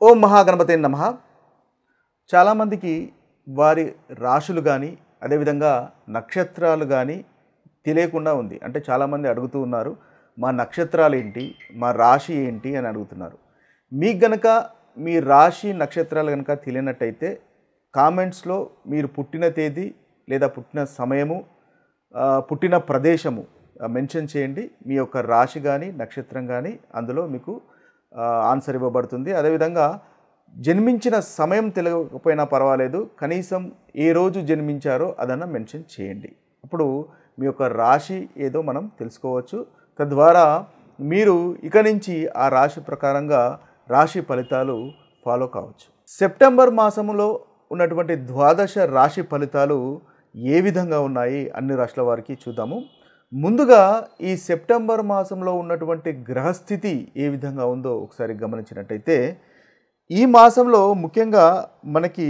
ఓం మహాగణపతే నమః. చాలామందికి వారి రాశులు కానీ అదేవిధంగా నక్షత్రాలు కానీ తెలియకుండా ఉంది. అంటే చాలామంది అడుగుతూ ఉన్నారు, మా నక్షత్రాలు ఏంటి, మా రాశి ఏంటి అని అడుగుతున్నారు. మీకు గనక మీ రాశి నక్షత్రాలు కనుక తెలియనట్టయితే కామెంట్స్లో మీరు పుట్టిన తేదీ లేదా పుట్టిన సమయము, పుట్టిన ప్రదేశము మెన్షన్ చేయండి. మీ యొక్క రాశి కానీ నక్షత్రం కానీ అందులో మీకు ఆన్సర్ ఇవ్వబడుతుంది. అదేవిధంగా జన్మించిన సమయం తెలియకపోయినా పర్వాలేదు, కనీసం ఏ రోజు జన్మించారో అదన్నా మెన్షన్ చేయండి. అప్పుడు మీ యొక్క రాశి ఏదో మనం తెలుసుకోవచ్చు. తద్వారా మీరు ఇక నుంచి ఆ రాశి ప్రకారంగా రాశి ఫలితాలు ఫాలో కావచ్చు. సెప్టెంబర్ మాసంలో ఉన్నటువంటి ద్వాదశ రాశి ఫలితాలు ఏ విధంగా ఉన్నాయి అన్ని రాశుల వారికి చూద్దాము. ముందుగా ఈ సెప్టెంబర్ మాసంలో ఉన్నటువంటి గ్రహస్థితి ఏ విధంగా ఉందో ఒకసారి గమనించినట్టయితే, ఈ మాసంలో ముఖ్యంగా మనకి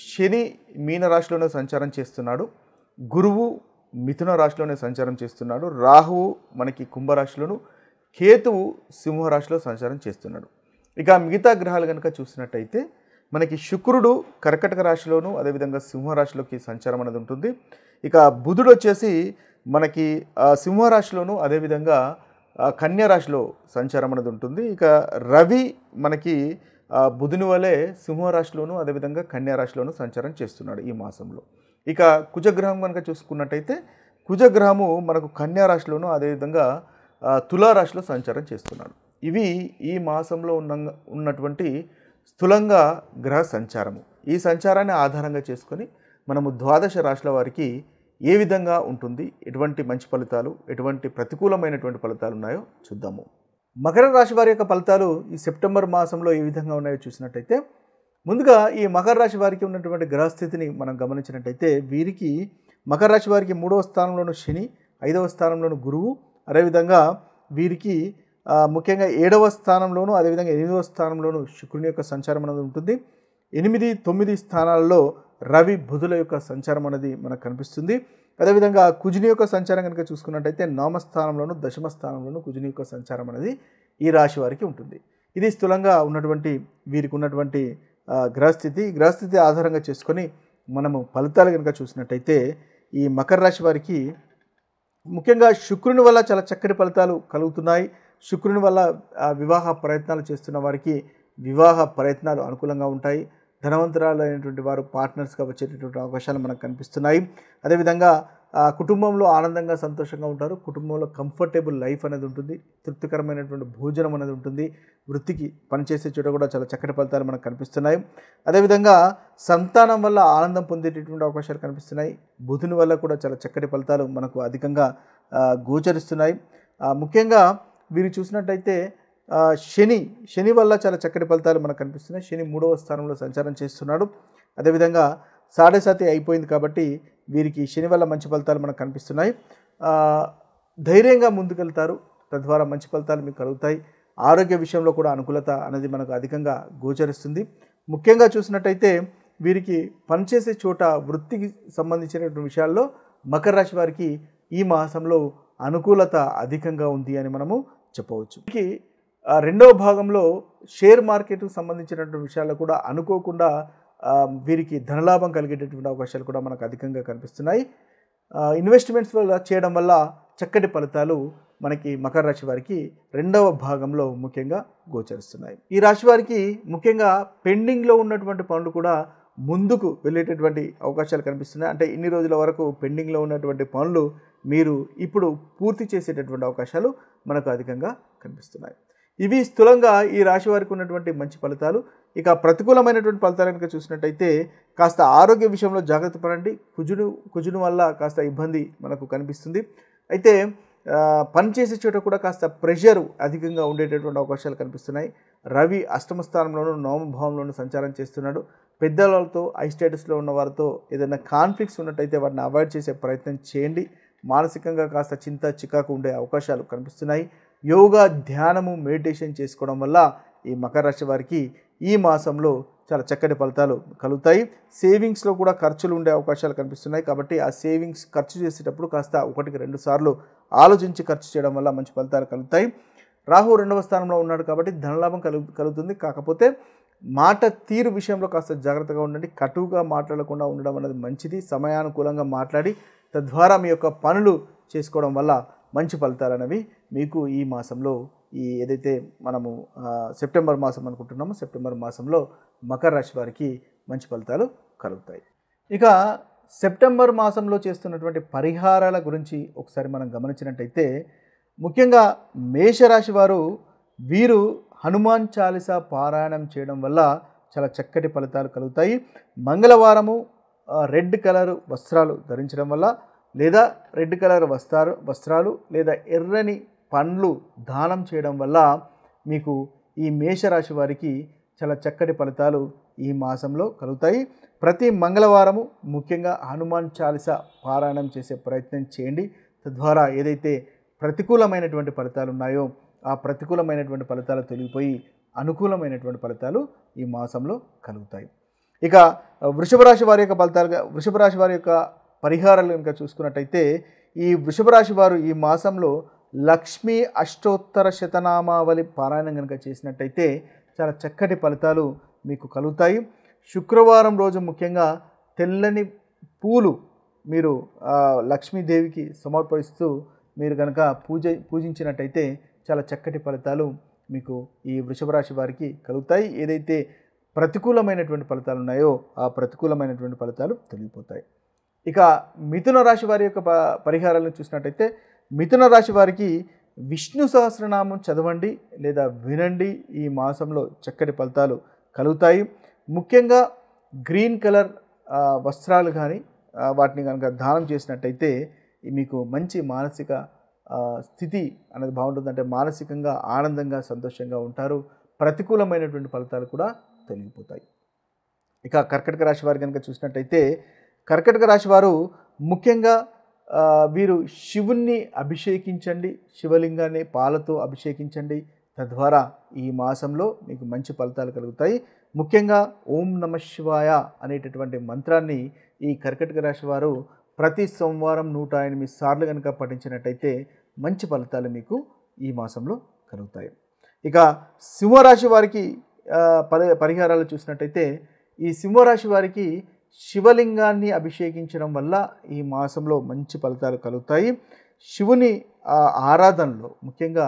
శని మీనరాశిలోనే సంచారం చేస్తున్నాడు, గురువు మిథున రాశిలోనే సంచారం చేస్తున్నాడు, రాహువు మనకి కుంభరాశిలోను, కేతువు సింహరాశిలో సంచారం చేస్తున్నాడు. ఇక మిగతా గ్రహాలు కనుక చూసినట్టయితే మనకి శుక్రుడు కర్కటక రాశిలోను అదేవిధంగా సింహరాశిలోకి సంచారం అనేది ఉంటుంది. ఇక బుధుడు వచ్చేసి మనకి సింహరాశిలోను అదేవిధంగా కన్యా రాశిలో సంచారం అనేది ఉంటుంది. ఇక రవి మనకి బుధుని వలె సింహరాశిలోను అదేవిధంగా కన్యా రాశిలోను సంచారం చేస్తున్నాడు ఈ మాసంలో. ఇక కుజగ్రహం కనుక చూసుకున్నట్టయితే కుజగ్రహము మనకు కన్యా రాశిలోను అదేవిధంగా తులారాశిలో సంచారం చేస్తున్నాడు. ఇవి ఈ మాసంలో ఉన్నటువంటి స్థూలంగా గ్రహ సంచారము. ఈ సంచారాన్ని ఆధారంగా చేసుకొని మనము ద్వాదశ రాశుల వారికి ఏ విధంగా ఉంటుంది, ఎటువంటి మంచి ఫలితాలు, ఎటువంటి ప్రతికూలమైనటువంటి ఫలితాలు ఉన్నాయో చూద్దాము. మకర రాశి వారి యొక్క ఫలితాలు ఈ సెప్టెంబర్ మాసంలో ఏ విధంగా ఉన్నాయో చూసినట్టయితే, ముందుగా ఈ మకర రాశి వారికి ఉన్నటువంటి గ్రహస్థితిని మనం గమనించినట్టయితే, వీరికి మకర రాశి వారికి 3వ స్థానంలోను శని, 5వ స్థానంలోను గురువు, అదేవిధంగా వీరికి ముఖ్యంగా 7వ స్థానంలోను అదేవిధంగా 8వ స్థానంలోను శుక్రుని యొక్క సంచారం అనేది ఉంటుంది. 8, 9 స్థానాల్లో రవి బుధుల యొక్క సంచారం అనేది మనకు కనిపిస్తుంది. అదేవిధంగా కుజుని యొక్క సంచారం కనుక చూసుకున్నట్టయితే 9వ స్థానంలోను 10వ స్థానంలోను కుజుని యొక్క సంచారం అనేది ఈ రాశి వారికి ఉంటుంది. ఇది స్థూలంగా ఉన్నటువంటి వీరికి ఉన్నటువంటి గ్రహస్థితి ఆధారంగా చేసుకొని మనము ఫలితాలు కనుక చూసినట్టయితే, ఈ మకర రాశి వారికి ముఖ్యంగా శుక్రుని వల్ల చాలా చక్కటి ఫలితాలు కలుగుతున్నాయి. శుక్రుని వల్ల వివాహ ప్రయత్నాలు చేస్తున్న వారికి వివాహ ప్రయత్నాలు అనుకూలంగా ఉంటాయి. ధనవంతురాలైనటువంటి వారు పార్ట్నర్స్గా వచ్చేటటువంటి అవకాశాలు మనకు కనిపిస్తున్నాయి. అదేవిధంగా కుటుంబంలో ఆనందంగా సంతోషంగా ఉంటారు. కుటుంబంలో కంఫర్టబుల్ లైఫ్ అనేది ఉంటుంది, తృప్తికరమైనటువంటి భోజనం అనేది ఉంటుంది. వృత్తికి పనిచేసే చోట కూడా చాలా చక్కటి ఫలితాలు మనకు కనిపిస్తున్నాయి. అదేవిధంగా సంతానం వల్ల ఆనందం పొందేటటువంటి అవకాశాలు కనిపిస్తున్నాయి. బుధుని వల్ల కూడా చాలా చక్కటి ఫలితాలు మనకు అధికంగా గోచరిస్తున్నాయి. ముఖ్యంగా వీరు చూసినట్టయితే శని వల్ల చాలా చక్కటి ఫలితాలు మనకు కనిపిస్తున్నాయి. శని 3వ స్థానంలో సంచారం చేస్తున్నాడు. అదేవిధంగా సాడేసాతి అయిపోయింది కాబట్టి వీరికి శని వల్ల మంచి ఫలితాలు మనకు కనిపిస్తున్నాయి. ధైర్యంగా ముందుకెళ్తారు, తద్వారా మంచి ఫలితాలు మీకు కలుగుతాయి. ఆరోగ్య విషయంలో కూడా అనుకూలత అనేది మనకు అధికంగా గోచరిస్తుంది. ముఖ్యంగా చూసినట్టయితే వీరికి పనిచేసే చోట వృత్తికి సంబంధించినటువంటి విషయాల్లో మకర రాశి వారికి ఈ మాసంలో అనుకూలత అధికంగా ఉంది అని మనము చెప్పవచ్చు. రెండవ భాగంలో షేర్ మార్కెట్కు సంబంధించినటువంటి విషయాల్లో కూడా అనుకోకుండా వీరికి ధనలాభం కలిగేటటువంటి అవకాశాలు కూడా మనకు అధికంగా కనిపిస్తున్నాయి. ఇన్వెస్ట్మెంట్స్ వల్ల చేయడం వల్ల చక్కటి ఫలితాలు మనకి మకర రాశి వారికి రెండవ భాగంలో ముఖ్యంగా గోచరిస్తున్నాయి. ఈ రాశి వారికి ముఖ్యంగా పెండింగ్లో ఉన్నటువంటి పనులు కూడా ముందుకు వెళ్ళేటటువంటి అవకాశాలు కనిపిస్తున్నాయి. అంటే ఇన్ని రోజుల వరకు పెండింగ్లో ఉన్నటువంటి పనులు మీరు ఇప్పుడు పూర్తి చేసేటటువంటి అవకాశాలు మనకు అధికంగా కనిపిస్తున్నాయి. ఇవి స్థూలంగా ఈ రాశి వారికి ఉన్నటువంటి మంచి ఫలితాలు. ఇక ప్రతికూలమైనటువంటి ఫలితాలు కనుక చూసినట్టయితే కాస్త ఆరోగ్య విషయంలో జాగ్రత్త పడండి. కుజుని వల్ల కాస్త ఇబ్బంది మనకు కనిపిస్తుంది. అయితే పనిచేసే చోట కూడా కాస్త ప్రెషర్ అధికంగా ఉండేటటువంటి అవకాశాలు కనిపిస్తున్నాయి. రవి 8వ స్థానంలోనూ 9వ భావంలోనూ సంచారం చేస్తున్నాడు. పెద్దలతో హై స్టేటస్లో ఉన్న వారితో ఏదైనా కాన్ఫ్లిక్ట్స్ ఉన్నట్టయితే వాటిని అవాయిడ్ చేసే ప్రయత్నం చేయండి. మానసికంగా కాస్త చింత చికాకు ఉండే అవకాశాలు కనిపిస్తున్నాయి. యోగా, ధ్యానము, మెడిటేషన్ చేసుకోవడం వల్ల ఈ మకర రాశి వారికి ఈ మాసంలో చాలా చక్కటి ఫలితాలు కలుగుతాయి. సేవింగ్స్లో కూడా ఖర్చులు ఉండే అవకాశాలు కనిపిస్తున్నాయి. కాబట్టి ఆ సేవింగ్స్ ఖర్చు చేసేటప్పుడు కాస్త 1-2 సార్లు ఆలోచించి ఖర్చు చేయడం వల్ల మంచి ఫలితాలు కలుగుతాయి. రాహు 2వ స్థానంలో ఉన్నాడు కాబట్టి ధనలాభం కలుగుతుంది. కాకపోతే మాట తీరు విషయంలో కాస్త జాగ్రత్తగా ఉండండి. కటువుగా మాట్లాడకుండా ఉండడం అనేది మంచిది. సమయానుకూలంగా మాట్లాడి తద్వారా మీ యొక్క పనులు చేసుకోవడం వల్ల మంచి ఫలితాలు అనేవి మీకు ఈ మాసంలో ఏదైతే మనము సెప్టెంబర్ మాసం అనుకుంటున్నామో సెప్టెంబర్ మాసంలో మకర రాశి వారికి మంచి ఫలితాలు కలుగుతాయి. ఇక సెప్టెంబర్ మాసంలో చేస్తున్నటువంటి పరిహారాల గురించి ఒకసారి మనం గమనించినట్టయితే ముఖ్యంగా మేషరాశి వారు వీరు హనుమాన్ చాలీసా పారాయణం చేయడం వల్ల చాలా చక్కటి ఫలితాలు కలుగుతాయి. మంగళవారము రెడ్ కలర్ వస్త్రాలు ధరించడం వల్ల లేదా రెడ్ కలర్ వస్త్రాలు లేదా ఎర్రని పండ్లు దానం చేయడం వల్ల మీకు ఈ మేషరాశి వారికి చాలా చక్కటి ఫలితాలు ఈ మాసంలో కలుగుతాయి. ప్రతి మంగళవారము ముఖ్యంగా హనుమాన్ చాలీసా పారాయణం చేసే ప్రయత్నం చేయండి. తద్వారా ఏదైతే ప్రతికూలమైనటువంటి ఫలితాలు ఉన్నాయో ఆ ప్రతికూలమైనటువంటి ఫలితాలు తొలగిపోయి అనుకూలమైనటువంటి ఫలితాలు ఈ మాసంలో కలుగుతాయి. ఇక వృషభ రాశి వారి యొక్క పరిహారాలు కనుక చూసుకున్నట్టయితే ఈ వృషభ రాశి వారు ఈ మాసంలో లక్ష్మీ అష్టోత్తర శతనామావళి పారాయణం కనుక చేసినట్టయితే చాలా చక్కటి ఫలితాలు మీకు కలుగుతాయి. శుక్రవారం రోజు ముఖ్యంగా తెల్లని పూలు మీరు లక్ష్మీదేవికి సమర్పిస్తూ మీరు కనుక పూజించినట్టయితే చాలా చక్కటి ఫలితాలు మీకు ఈ వృషభ రాశి వారికి కలుగుతాయి. ఏదైతే ప్రతికూలమైనటువంటి ఫలితాలు ఉన్నాయో ఆ ప్రతికూలమైనటువంటి ఫలితాలు తొలగిపోతాయి. ఇక మిథున రాశి వారి యొక్క పరిహారాలను చూసినట్టయితే మిథున రాశి వారికి విష్ణు సహస్రనామం చదవండి లేదా వినండి. ఈ మాసంలో చక్కటి ఫలితాలు కలుగుతాయి. ముఖ్యంగా గ్రీన్ కలర్ వస్త్రాలు కానీ వాటిని కనుక దానం చేసినట్టయితే మీకు మంచి మానసిక స్థితి అనేది బాగుంటుంది. అంటే మానసికంగా ఆనందంగా సంతోషంగా ఉంటారు. ప్రతికూలమైనటువంటి ఫలితాలు కూడా తొలగిపోతాయి. ఇక కర్కటక రాశి వారు కనుక చూసినట్టయితే కర్కటక రాశి వారు ముఖ్యంగా వీరు శివుణ్ణి అభిషేకించండి. శివలింగాన్ని పాలతో అభిషేకించండి. తద్వారా ఈ మాసంలో మీకు మంచి ఫలితాలు కలుగుతాయి. ముఖ్యంగా ఓం నమ శివాయ అనేటటువంటి మంత్రాన్ని ఈ కర్కటక రాశి వారు ప్రతి సోమవారం 108 సార్లు కనుక పఠించినట్టయితే మంచి ఫలితాలు మీకు ఈ మాసంలో కలుగుతాయి. ఇక సింహరాశి వారికి పరిహారాలు చూసినట్టయితే ఈ సింహరాశి వారికి శివలింగాన్ని అభిషేకించడం వల్ల ఈ మాసంలో మంచి ఫలితాలు కలుగుతాయి. శివుని ఆరాధనలో ముఖ్యంగా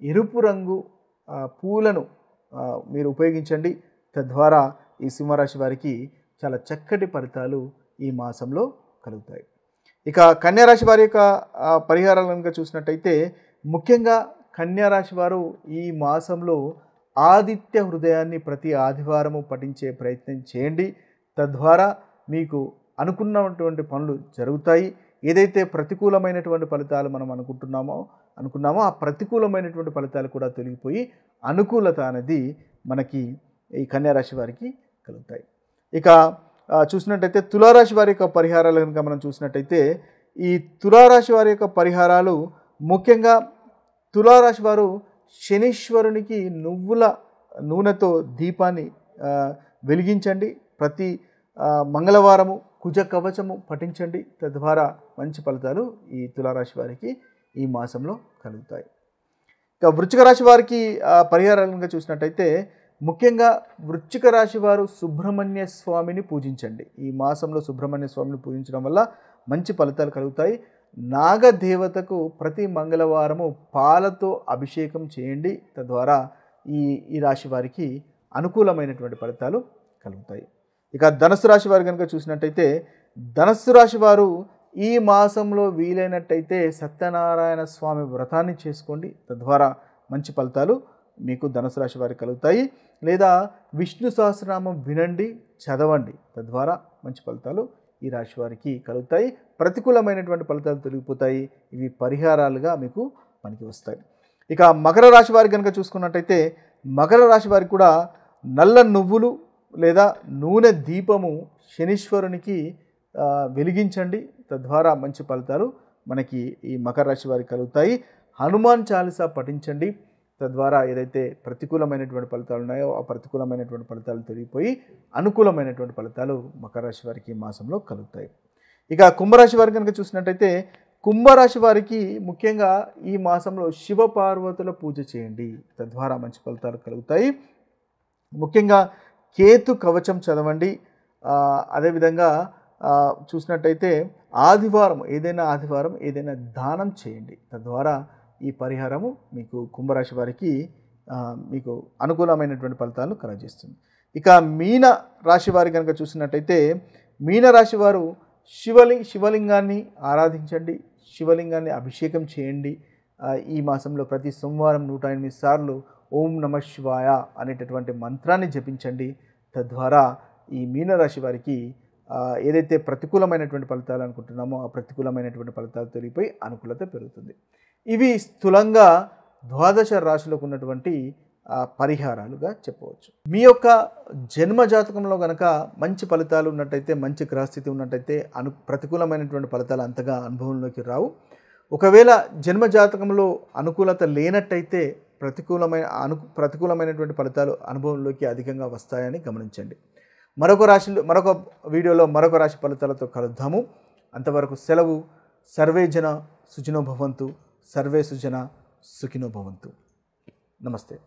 ఎరుపు రంగు పూలను మీరు ఉపయోగించండి. తద్వారా ఈ సింహరాశి వారికి చాలా చక్కటి ఫలితాలు ఈ మాసంలో కలుగుతాయి. ఇక కన్యారాశి వారి యొక్క పరిహారాలు కనుక చూసినట్టయితే ముఖ్యంగా కన్యారాశి వారు ఈ మాసంలో ఆదిత్య హృదయాన్ని ప్రతి ఆదివారము పఠించే ప్రయత్నం చేయండి. తద్వారా మీకు అనుకున్నటువంటి పనులు జరుగుతాయి. ఏదైతే ప్రతికూలమైనటువంటి ఫలితాలు మనం అనుకున్నామో ఆ ప్రతికూలమైనటువంటి ఫలితాలు కూడా తొలగిపోయి అనుకూలత అనేది మనకి ఈ కన్యారాశి వారికి కలుగుతాయి. ఇక చూసినట్టయితే తులారాశి వారి యొక్క పరిహారాలు కనుక మనం చూసినట్టయితే ఈ తులారాశి వారి యొక్క పరిహారాలు ముఖ్యంగా తులారాశి వారు శనీశ్వరునికి నువ్వుల నూనెతో దీపాన్ని వెలిగించండి. ప్రతి మంగళవారము కుజ కవచము పఠించండి. తద్వారా మంచి ఫలితాలు ఈ తులారాశి వారికి ఈ మాసంలో కలుగుతాయి. ఇక వృశ్చిక రాశి వారికి పరిహారాలుగా చూసినట్టయితే ముఖ్యంగా వృశ్చిక రాశి వారు సుబ్రహ్మణ్య స్వామిని పూజించండి. ఈ మాసంలో సుబ్రహ్మణ్య స్వామిని పూజించడం వల్ల మంచి ఫలితాలు కలుగుతాయి. నాగదేవతకు ప్రతి మంగళవారము పాలతో అభిషేకం చేయండి. తద్వారా ఈ రాశి వారికి అనుకూలమైనటువంటి ఫలితాలు కలుగుతాయి. ఇక ధనుస్సు రాశి వారు కనుక చూసినట్టయితే ధనుస్సు రాశి వారు ఈ మాసంలో వీలైనట్టయితే సత్యనారాయణ స్వామి వ్రతాన్ని చేసుకోండి. తద్వారా మంచి ఫలితాలు మీకు ధనుస్సు రాశి వారికి కలుగుతాయి. లేదా విష్ణు సహస్రనామం వినండి, చదవండి. తద్వారా మంచి ఫలితాలు ఈ రాశి వారికి కలుగుతాయి. ప్రతికూలమైనటువంటి ఫలితాలు తొలగిపోతాయి. ఇవి పరిహారాలుగా మీకు పనికి వస్తాయి. ఇక మకర రాశి వారి కనుక చూసుకున్నట్టయితే మకర రాశి వారికి కూడా నల్ల నువ్వులు లేదా నూనె దీపము శనీశ్వరునికి వెలిగించండి. తద్వారా మంచి ఫలితాలు మనకి ఈ మకర రాశి వారికి కలుగుతాయి. హనుమాన్ చాలీసా పఠించండి. తద్వారా ఏదైతే ప్రతికూలమైనటువంటి ఫలితాలు ఉన్నాయో ఆ ప్రతికూలమైనటువంటి ఫలితాలు తొలగిపోయి అనుకూలమైనటువంటి ఫలితాలు మకర రాశి వారికి ఈ మాసంలో కలుగుతాయి. ఇక కుంభరాశి వారికి కనుక చూసినట్టయితే కుంభరాశి వారికి ముఖ్యంగా ఈ మాసంలో శివ పార్వతుల పూజ చేయండి. తద్వారా మంచి ఫలితాలు కలుగుతాయి. ముఖ్యంగా కేతు కవచం చదవండి. అదేవిధంగా చూసినట్టయితే ఆదివారం ఏదైనా దానం చేయండి. తద్వారా ఈ పరిహారము మీకు కుంభరాశి వారికి మీకు అనుకూలమైనటువంటి ఫలితాలను కలగజేస్తుంది. ఇక మీన రాశి వారి కనుక చూసినట్టయితే మీనరాశి వారు శివలింగాన్ని ఆరాధించండి, శివలింగాన్ని అభిషేకం చేయండి. ఈ మాసంలో ప్రతి సోమవారం 108 సార్లు ఓం నమ శివాయ అనేటటువంటి మంత్రాన్ని జపించండి. తద్వారా ఈ మీనరాశి వారికి ఏదైతే ప్రతికూలమైనటువంటి ఫలితాలు అనుకుంటున్నామో ఆ ప్రతికూలమైనటువంటి ఫలితాలు తొలగిపోయి అనుకూలత పెరుగుతుంది. ఇవి స్థూలంగా 12 రాశులకు ఉన్నటువంటి పరిహారాలుగా చెప్పవచ్చు. మీ యొక్క జన్మ జాతకంలో కనుక మంచి ఫలితాలు ఉన్నట్టయితే, మంచి గ్రహస్థితి ఉన్నట్టయితే ప్రతికూలమైనటువంటి ఫలితాలు అంతగా అనుభవంలోకి రావు. ఒకవేళ జన్మ జాతకంలో అనుకూలత లేనట్టయితే ప్రతికూలమైనటువంటి ఫలితాలు అనుభవంలోకి అధికంగా వస్తాయని గమనించండి. మరొక వీడియోలో మరొక రాశి ఫలితాలతో కలుద్దాము. అంతవరకు సెలవు. సర్వే జన సుఖినో భవంతు, సర్వే సుజన సుఖినో భవంతు. నమస్తే.